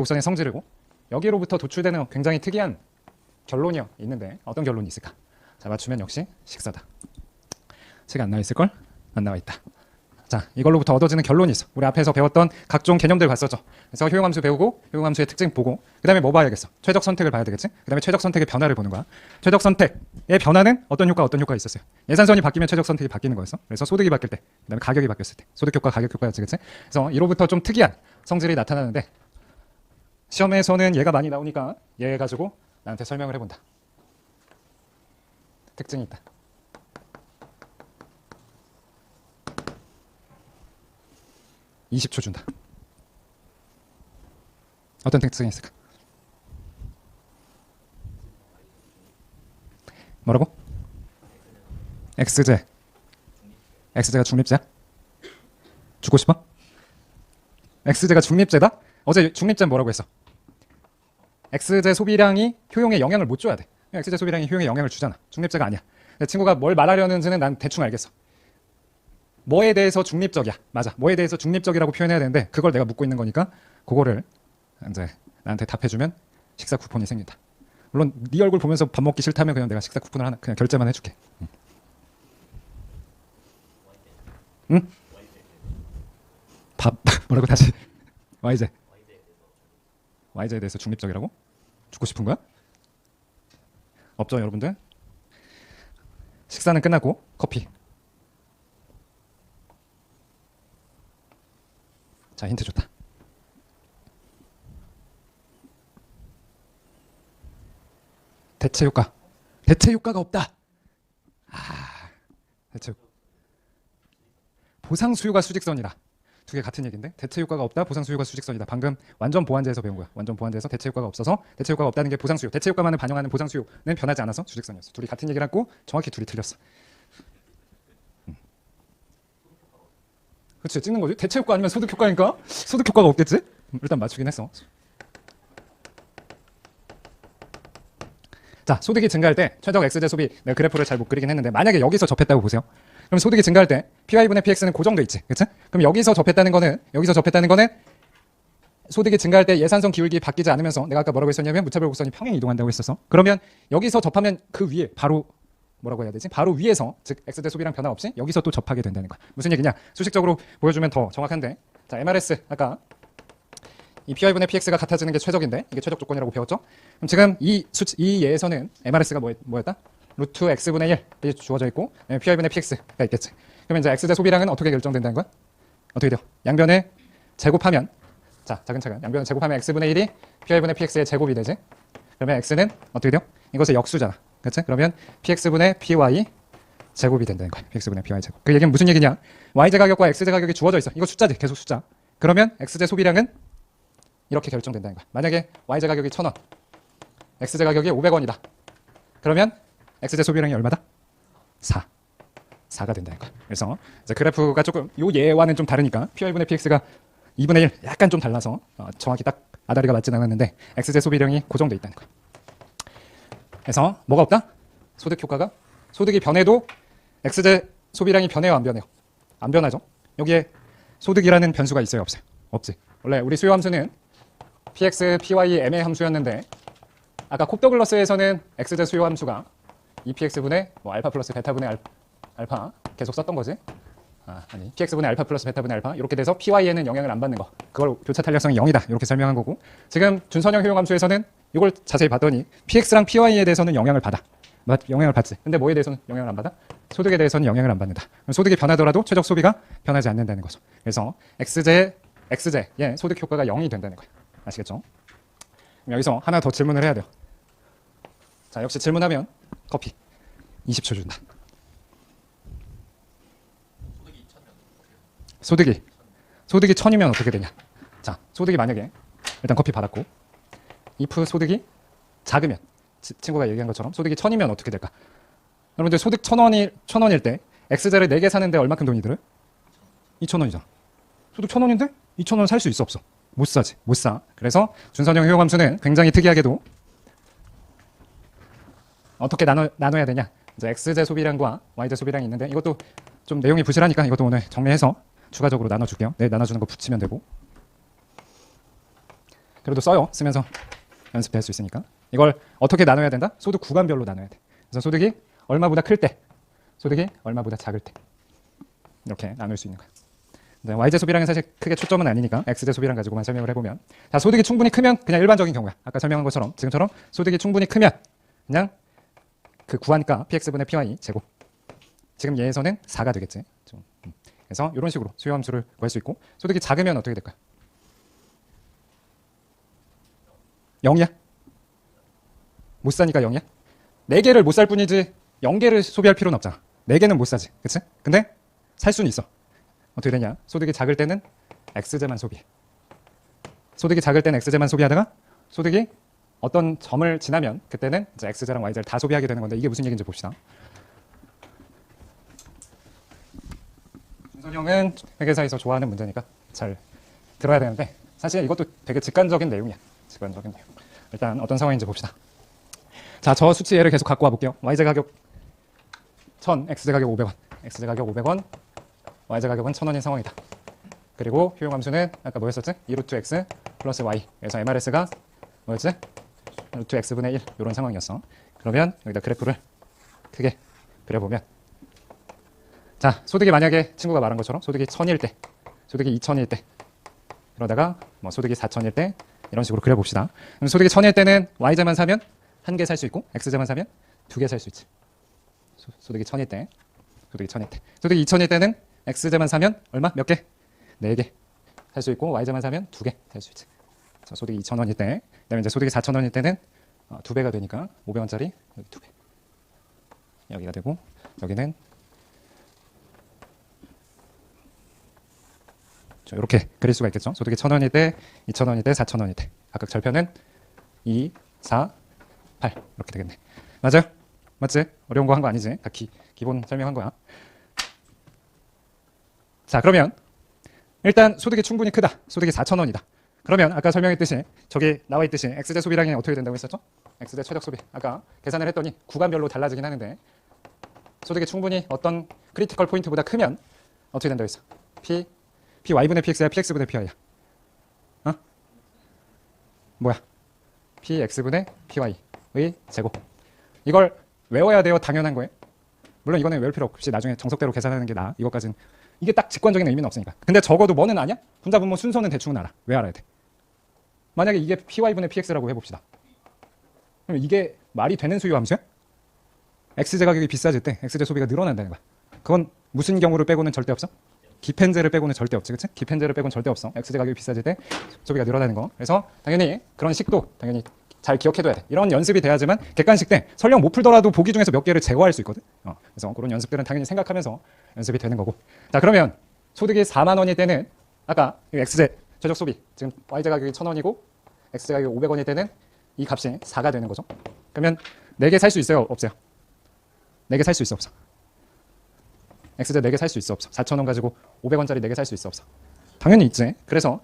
곡선의 성질이고 여기로부터 도출되는 굉장히 특이한 결론이 있는데 어떤 결론이 있을까? 자, 맞추면 역시 식사다. 책에 안 나와 있을걸? 안 나와 있다. 자, 이걸로부터 얻어지는 결론이 있어. 우리 앞에서 배웠던 각종 개념들 봤었죠. 그래서 효용함수 배우고 효용함수의 특징 보고 그 다음에 뭐 봐야겠어? 최적 선택을 봐야 되겠지? 그 다음에 최적 선택의 변화를 보는 거야. 최적 선택의 변화는 어떤 효과가 있었어요? 예산선이 바뀌면 최적 선택이 바뀌는 거였어. 그래서 소득이 바뀔 때, 그 다음에 가격이 바뀌었을 때 소득 효과, 가격 효과였지, 그치? 그래서 이로부터 좀 특이한 성질이 나타나는데 시험에서는 얘가 많이 나오니까 얘 가지고 나한테 설명을 해본다. 특징이 있다. (20초) 준다. 어떤 특징이 있을까? 뭐라고? X제. X제가 중립제야? 주고 싶어? X제가 중립제다? 어제 중립제는 뭐라고 했어? X제 소비량이 효용에 영향을 못 줘야 돼. X제 소비량이 효용에 영향을 주잖아. 중립제가 아니야. 내 친구가 뭘 말하려는지는 난 대충 알겠어. 뭐에 대해서 중립적이야. 맞아. 뭐에 대해서 중립적이라고 표현해야 되는데 그걸 내가 묻고 있는 거니까 그거를 이제 나한테 답해주면 식사 쿠폰이 생긴다. 물론 네 얼굴 보면서 밥 먹기 싫다면 그냥 내가 식사 쿠폰을 하나 그냥 결제만 해줄게. 응? 밥 뭐라고 다시? YJ에 대해서 중립적이라고? 죽고 싶은 거야? 없죠, 여러분들? 식사는 끝났고 커피. 자, 힌트 좋다. 대체 효과. 대체 효과가 없다. 대체 보상 수요가 수직선이다. 두 개 같은 얘기인데 대체 효과가 없다. 보상 수요가 수직선이다. 방금 완전 보완제에서 배운 거야. 완전 보완제에서 대체 효과가 없어서 대체 효과가 없다는 게 보상 수요. 대체 효과만을 반영하는 보상 수요는 변하지 않아서 수직선이었어. 둘이 같은 얘기를 하고 정확히 둘이 틀렸어. 그렇지, 찍는 거지. 대체 효과 아니면 소득 효과니까 소득 효과가 없겠지? 일단 맞추긴 했어. 자, 소득이 증가할 때 최적 X제 소비, 내가 그래프를 잘 못 그리긴 했는데 만약에 여기서 접했다고 보세요. 그럼 소득이 증가할 때 PY분의 PX는 고정돼 있지, 그치? 그럼 여기서 접했다는 거는 소득이 증가할 때 예산선 기울기 바뀌지 않으면서 내가 아까 뭐라고 했었냐면 무차별 곡선이 평행 이동한다고 했었어. 그러면 여기서 접하면 그 위에 바로 뭐라고 해야 되지? 바로 위에서 즉 X제 소비량 변화 없이 여기서 또 접하게 된다는 거야. 무슨 얘기냐? 수식적으로 보여주면 더 정확한데, 자, MRS 아까 이 PY분의 PX가 같아지는 게 최적인데 이게 최적 조건이라고 배웠죠? 그럼 지금 이 예에서는 MRS가 뭐였다? 루트 X분의 1이 주어져 있고 PY분의 PX가 있겠지. 그러면 이제 X제 소비량은 어떻게 결정된다는 거야? 어떻게 돼요? 양변에 제곱하면, 자, 차근차근 양변을 제곱하면 X분의 1이 PY분의 PX의 제곱이 되지. 그러면 X는 어떻게 돼요? 이것의 역수잖아. 그치? 그러면 PX분의 PY 제곱이 된다는 거야. PX분의 PY 제곱. 그 얘기는 무슨 얘기냐? YJ 가격과 XJ 가격이 주어져 있어. 이거 숫자지. 계속 숫자. 그러면 X제 소비량은 이렇게 결정된다는 거야. 만약에 YJ 가격이 1,000원, XJ 가격이 500원이다. 그러면 X제 소비량이 얼마다? 4가 된다는 거야. 그래서 이제 그래프가 조금 요 예와는 좀 다르니까 PY분의 PX가 2분의 1 약간 좀 달라서 정확히 딱 아다리가 맞진 않았는데 X제 소비량이 고정돼 있다는 거야. 그래서 뭐가 없다? 소득 효과가, 소득이 변해도 X제 소비량이 변해요, 안 변해요? 안 변하죠. 여기에 소득이라는 변수가 있어요, 없어요? 없지. 원래 우리 수요 함수는 PX, PY, M의 함수였는데 아까 콥더글러스에서는 X제 수요 함수가 2px분의 뭐 알파 플러스 베타분의 알파 계속 썼던 거지. 아니, px분의 알파 플러스 베타분의 알파 이렇게 돼서 py에는 영향을 안 받는 거, 그걸 교차 탄력성이 0이다 이렇게 설명한 거고, 지금 준선형 효용함수에서는 이걸 자세히 봤더니 px랑 py에 대해서는 영향을 받아. 영향을 받지. 근데 뭐에 대해서는 영향을 안 받아? 소득에 대해서는 영향을 안 받는다. 그럼 소득이 변하더라도 최적 소비가 변하지 않는다는 거죠. 그래서 X제의 소득 효과가 0이 된다는 거예요. 아시겠죠? 그럼 여기서 하나 더 질문을 해야 돼요. 자, 역시 질문하면 커피 20초 준다. 소득이 1000이면 어떻게 되냐? 자, 소득이 만약에 일단 커피 받았고 if 소득이 작으면, 친구가 얘기한 것처럼 소득이 1000이면 어떻게 될까? 여러분들 소득 1000원일 때 X제를 4개 사는데 얼마큼 돈이 들어요? 2000원이잖아. 소득 1000원인데 2000원 살 수 있어, 없어? 못 사지. 못 사. 그래서 준선형 효용함수는 굉장히 특이하게도 어떻게 나눠야 되냐? 이제 X제 소비량과 Y제 소비량이 있는데 이것도 좀 내용이 부실하니까 이것도 오늘 정리해서 추가적으로 나눠줄게요. 내일 나눠주는 거 붙이면 되고. 그래도 써요. 쓰면서 연습할 수 있으니까. 이걸 어떻게 나눠야 된다? 소득 구간별로 나눠야 돼. 그래서 소득이 얼마보다 클 때, 소득이 얼마보다 작을 때 이렇게 나눌 수 있는 거야. 네, Y제 소비량은 사실 크게 초점은 아니니까 X제 소비량 가지고만 설명을 해보면, 자, 소득이 충분히 크면 그냥 일반적인 경우야. 아까 설명한 것처럼 지금처럼 소득이 충분히 크면 그냥 그 구한가 px분의 py 제곱, 지금 얘에서는 4가 되겠지. 그래서 이런 식으로 수요 함수를 구할 수 있고, 소득이 작으면 어떻게 될까요? 0이야? 못 사니까 0이야? 4개를 못 살 뿐이지 0개를 소비할 필요는 없잖아. 4개는 못 사지, 그치? 근데 살 수는 있어. 어떻게 되냐? 소득이 작을 때는 X제만 소비해. 소득이 작을 때는 X제만 소비하다가 소득이 어떤 점을 지나면 그때는 이제 X제랑 Y제를 다 소비하게 되는 건데, 이게 무슨 얘기인지 봅시다. 준선형은 회계사에서 좋아하는 문제니까 잘 들어야 되는데, 사실 이것도 되게 직관적인 내용이야. 직관적인 내용. 일단 어떤 상황인지 봅시다. 자, 저 수치 예를 계속 갖고 와볼게요. Y제 가격 1000, X제 가격 500원. X제 가격 500원, Y제 가격은 1000원인 상황이다. 그리고 효용함수는 아까 뭐였었지? 2루트 X 플러스 Y. 그래서 MRS가 뭐였지? 루트 X분의 1. 이런 상황이었어. 그러면 여기다 그래프를 크게 그려보면, 자, 소득이 만약에 친구가 말한 것처럼 소득이 1000일 때, 소득이 2000일 때, 그러다가 뭐 소득이 4000일 때, 이런 식으로 그려봅시다. 그럼 소득이 1000일 때는 Y제만 사면 1개 살 수 있고, X제만 사면 2개 살 수 있지. 소득이 1000일 때, 소득이 1000일 때. 소득이 2000일 때는 X제만 사면 얼마? 몇 개? 4개 살 수 있고, Y제만 사면 2개 살 수 있지. 그래서 소득이 2000원일 때, 그다음에 이제 소득이 4000원일 때는 2배가 되니까 500원짜리 여기 2배. 여기가 되고, 여기는 이렇게 그릴 수가 있겠죠. 소득이 1000원일 때, 2000원일 때, 4000원일 때. 각각 절편은 2, 4, 8 이렇게 되겠네. 맞아요? 맞지? 어려운 거 한 거 아니지? 다 기본 설명한 거야. 자, 그러면 일단 소득이 충분히 크다. 소득이 4000원이다. 그러면 아까 설명했듯이 저기 나와 있듯이 X제 소비량이 어떻게 된다고 했었죠? X제 최적 소비. 아까 계산을 했더니 구간별로 달라지긴 하는데, 소득이 충분히 어떤 크리티컬 포인트보다 크면 어떻게 된다고 했어? PY분의 PX야? PX분의 PY야? 어? 뭐야? PX분의 PY의 제곱. 이걸 외워야 돼요? 당연한 거예요? 물론 이거는 외울 필요 없이 나중에 정석대로 계산하는 게 나아. 이것까지는 이게 딱 직관적인 의미는 없으니까. 근데 적어도 뭐는 아냐? 분자 분모 순서는 대충은 알아. 왜 알아야 돼? 만약에 이게 PY분의 PX라고 해봅시다. 그럼 이게 말이 되는 수요 함수야? X제 가격이 비싸질 때 X제 소비가 늘어난다는 거야. 그건 무슨 경우를 빼고는 절대 없어? 기펜제를 빼고는 절대 없지, 그치? 기펜제를 빼고는 절대 없어. X제 가격이 비싸질 때 소비가 늘어나는 거. 그래서 당연히 그런 식도 당연히 잘 기억해둬야 돼. 이런 연습이 돼야지만 객관식 때 설령 못 풀더라도 보기 중에서 몇 개를 제거할 수 있거든. 그래서 그런 연습들은 당연히 생각하면서 연습이 되는 거고. 자, 그러면 소득이 4만 원일 때는 아까 X제 최적 소비, 지금 Y제 가격이 1000원이고 X제 가격이 500원일 때는 이 값이 4가 되는 거죠. 그러면 4개 살 수 있어요? 없어요? 4개 살 수 있어? 없어? X제 4개 살 수 있어? 없어? 4,000원 가지고 500원짜리 4개 살 수 있어? 없어? 당연히 있지. 그래서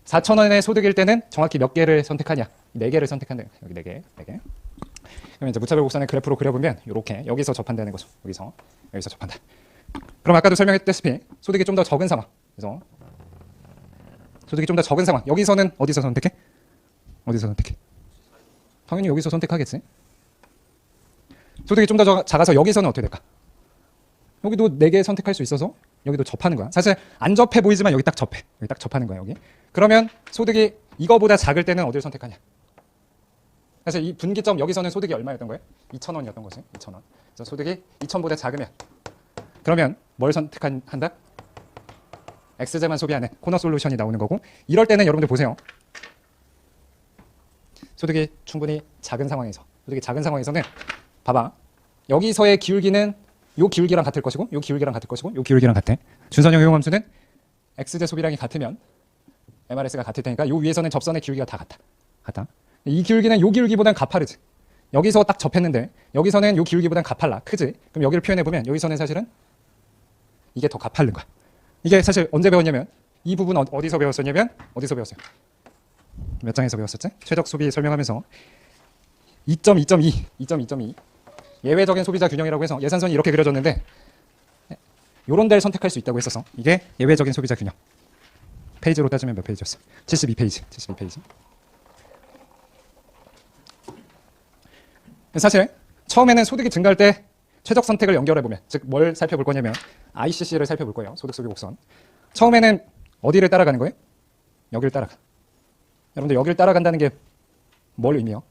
4,000원의 소득일 때는 정확히 몇 개를 선택하냐? 4개를 선택한다. 여기 4개, 4개. 그럼 이제 무차별 곡선의 그래프로 그려보면 이렇게 여기서 접한다는 거죠. 여기서 접한다. 그럼 아까도 설명했다시피 소득이 좀 더 적은 상황. 그래서 소득이 좀 더 적은 상황. 여기서는 어디서 선택해? 어디서 선택해? 당연히 여기서 선택하겠지. 소득이 좀 더 작아서 여기서는 어떻게 될까? 여기도 4개 선택할 수 있어서 여기도 접하는 거야. 사실 안 접해 보이지만 여기 딱 접해. 여기 딱 접하는 거야, 여기. 그러면 소득이 이거보다 작을 때는 어디를 선택하냐? 사실 이 분기점 여기서는 소득이 얼마였던 거예요? 2,000원이었던 거지. 2,000원. 그래서 소득이 2,000보다 작으면 그러면 뭘 선택한다? X제만 소비하는 코너 솔루션이 나오는 거고, 이럴 때는 여러분들 보세요. 소득이 충분히 작은 상황에서, 소득이 작은 상황에서는 봐봐. 여기서의 기울기는 요 기울기랑 같을 것이고, 요 기울기랑 같을 것이고, 요 기울기랑 같아. 준선형 효용함수는 X제 소비량이 같으면 MRS가 같을 테니까 요 위에서는 접선의 기울기가 다 같다. 이 기울기는 요 기울기보단 가파르지. 여기서 딱 접했는데 여기서는 요 기울기보단 가팔라. 크지? 그럼 여기를 표현해보면 여기서는 사실은 이게 더 가파른 거야. 이게 사실 언제 배웠냐면 이 부분 어디서 배웠었냐면 어디서 배웠어요? 몇 장에서 배웠었지? 최적 소비 설명하면서 2.2.2 예외적인 소비자 균형이라고 해서 예산선이 이렇게 그려졌는데 요런 데를 선택할 수 있다고 했었어. 이게 예외적인 소비자 균형. 페이지로 따지면 몇 페이지였어? 72페이지. 사실 처음에는 소득이 증가할 때 최적 선택을 연결해 보면, 즉 뭘 살펴볼 거냐면 ICC를 살펴볼 거예요. 소득 소비 곡선. 처음에는 어디를 따라가는 거예요? 여기를 따라가. 여러분들 여기를 따라간다는 게 뭘 의미해요?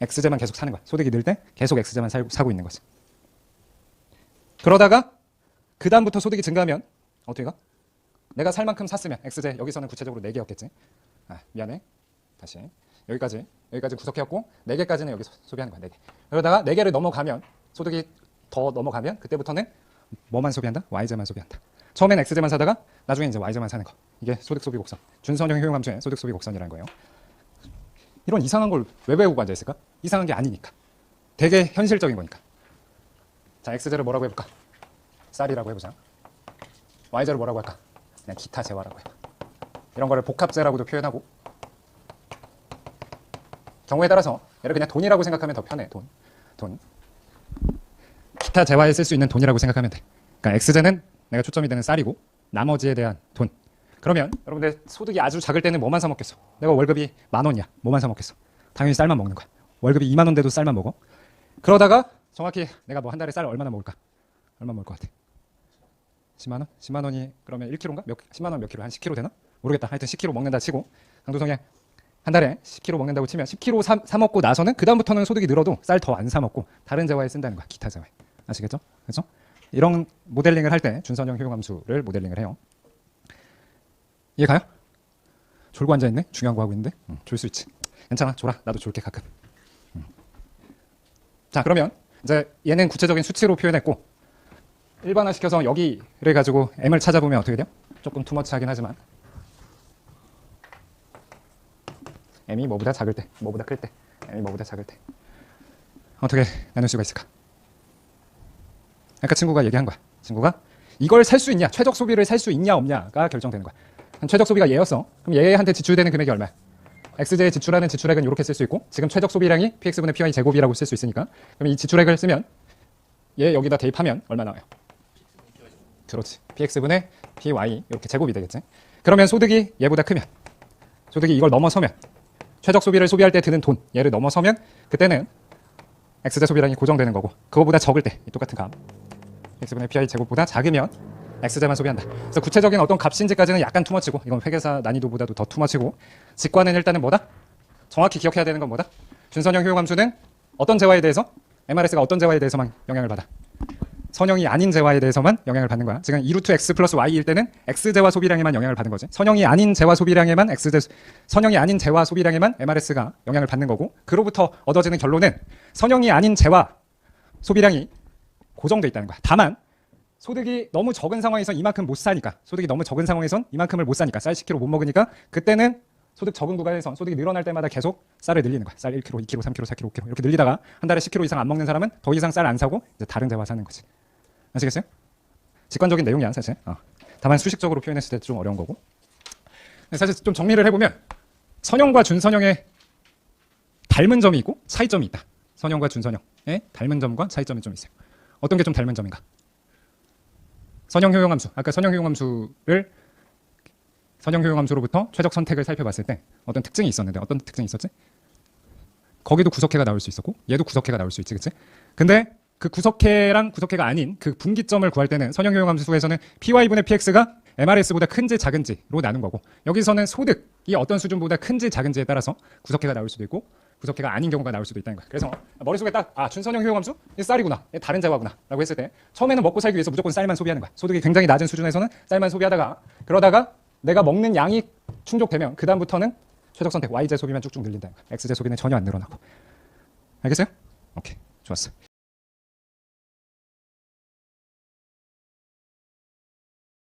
X제만 계속 사는 거야. 소득이 늘 때 계속 X제만 사고 있는 거지. 그러다가 그 다음부터 소득이 증가하면 어떻게 가? 내가 살 만큼 샀으면 X제, 여기서는 구체적으로 4개였겠지. 미안해. 다시. 여기까지 구석해왔고 4개까지는 여기서 소비하는 거야. 4개. 그러다가 4개를 넘어가면, 소득이 더 넘어가면 그때부터는 뭐만 소비한다? Y제만 소비한다. 처음엔 X제만 사다가 나중에 이제 Y제만 사는 거. 이게 소득 소비 곡선. 준선형 효용 함수의 소득 소비 곡선이라는 거예요. 이런 이상한 걸 왜 외우고 앉아있을까? 이상한 게 아니니까. 되게 현실적인 거니까. 자, X제를 뭐라고 해볼까? 쌀이라고 해보자. Y제를 뭐라고 할까? 그냥 기타 재화라고 해봐. 이런 거를 복합제라고도 표현하고, 경우에 따라서 얘를 그냥 돈이라고 생각하면 더 편해. 돈. 기타 재화에 쓸 수 있는 돈이라고 생각하면 돼. 그러니까 X제는 내가 초점이 되는 쌀이고 나머지에 대한 돈. 그러면 여러분들 소득이 아주 작을 때는 뭐만 사 먹겠어? 내가 월급이 10,000원이야. 뭐만 사 먹겠어? 당연히 쌀만 먹는 거야. 월급이 20,000원 돼도 쌀만 먹어. 그러다가 정확히 내가 뭐 한 달에 쌀 얼마나 먹을까? 얼마 먹을 것 같아? 10만 원? 10만 원이 그러면 1kg인가? 10만 원 몇 킬로? 한 10kg 되나? 모르겠다. 하여튼 10kg 먹는다 치고, 강도성에 한 달에 10kg 먹는다고 치면 10kg 사 먹고 나서는 그 다음부터는 소득이 늘어도 쌀 더 안 사 먹고 다른 재화에 쓴다는 거야. 기타 재화에. 아시겠죠? 그렇죠? 이런 모델링을 할 때 준선형 효용함수를 모델링을 해요. 이해 가요? 졸고 앉아있네? 중요한 거 하고 있는데? 졸 수 있지. 괜찮아. 졸아. 나도 졸게 가끔. 자, 그러면 이제 얘는 구체적인 수치로 표현했고, 일반화시켜서 여기를 가지고 M을 찾아보면 어떻게 돼요? 조금 투머치하긴 하지만 M이 뭐보다 작을 때, 뭐보다 클 때, M이 뭐보다 작을 때 어떻게 나눌 수가 있을까? 아까 친구가 얘기한 거야. 친구가 이걸 살 수 있냐, 최적 소비를 살 수 있냐 없냐가 결정되는 거야. 최적 소비가 얘였어. 그럼 얘한테 지출되는 금액이 얼마야? X제에 지출하는 지출액은 이렇게 쓸 수 있고, 지금 최적 소비량이 PX분의 PY 제곱이라고 쓸 수 있으니까, 그럼 이 지출액을 쓰면 얘 여기다 대입하면 얼마 나와요? 그렇지. PX분의 PY 이렇게 제곱이 되겠지. 그러면 소득이 얘보다 크면, 소득이 이걸 넘어서면, 최적 소비를 소비할 때 드는 돈, 얘를 넘어서면 그때는 X제 소비량이 고정되는 거고, 그거보다 적을 때 이 똑같은 값, X분의 PY 제곱보다 작으면 X제만 소비한다. 그래서 구체적인 어떤 값인지까지는 약간 투머치고, 이건 회계사 난이도보다도 더 투머치고, 직관은 일단은 뭐다? 정확히 기억해야 되는 건 뭐다? 준선형 효용함수는 어떤 재화에 대해서? MRS가 어떤 재화에 대해서만 영향을 받아? 선형이 아닌 재화에 대해서만 영향을 받는 거야. 지금 2루트 X 플러스 Y일 때는 X제화 소비량에만 영향을 받는 거지. 선형이 아닌 재화 소비량에만 선형이 아닌 재화 소비량에만 MRS가 영향을 받는 거고, 그로부터 얻어지는 결론은 선형이 아닌 재화 소비량이 고정돼 있다는 거야. 다만 소득이 너무 적은 상황에선 이만큼 못 사니까, 소득이 너무 적은 상황에선 이만큼을 못 사니까, 쌀 10kg 못 먹으니까 그때는 소득 적은 구간에선 소득이 늘어날 때마다 계속 쌀을 늘리는 거야. 쌀 1kg, 2kg, 3kg, 4kg, 5kg 이렇게 늘리다가 한 달에 10kg 이상 안 먹는 사람은 더 이상 쌀 안 사고 이제 다른 재화 사는 거지. 아시겠어요? 직관적인 내용이야 사실. 다만 수식적으로 표현했을 때 좀 어려운 거고. 사실 좀 정리를 해보면 선형과 준선형의 닮은 점이 있고 차이점이 있다. 선형과 준선형의 닮은 점과 차이점이 좀 있어요. 어떤 게 좀 닮은 점인가? 선형 효용함수. 아까 선형 효용함수로부터 최적 선택을 살펴봤을 때 어떤 특징이 있었는데, 어떤 특징이 있었지? 거기도 구석해가 나올 수 있었고 얘도 구석해가 나올 수 있지, 그치? 근데 그 구석해랑 구석해가 아닌 그 분기점을 구할 때는 선형 효용함수에서는 PY분의 PX가 MRS보다 큰지 작은지로 나눈 거고, 여기서는 소득이 어떤 수준보다 큰지 작은지에 따라서 구석해가 나올 수도 있고 구석해가 아닌 경우가 나올 수도 있다는 거야. 그래서 머릿속에 딱 준선형 효용함수? 이 쌀이구나. 이 다른 재화구나. 라고 했을 때 처음에는 먹고 살기 위해서 무조건 쌀만 소비하는 거야. 소득이 굉장히 낮은 수준에서는 쌀만 소비하다가, 그러다가 내가 먹는 양이 충족되면 그 다음부터는 최적 선택 Y제 소비만 쭉쭉 늘린다는 거야. X제 소비는 전혀 안 늘어나고. 알겠어요? 오케이. 좋았어.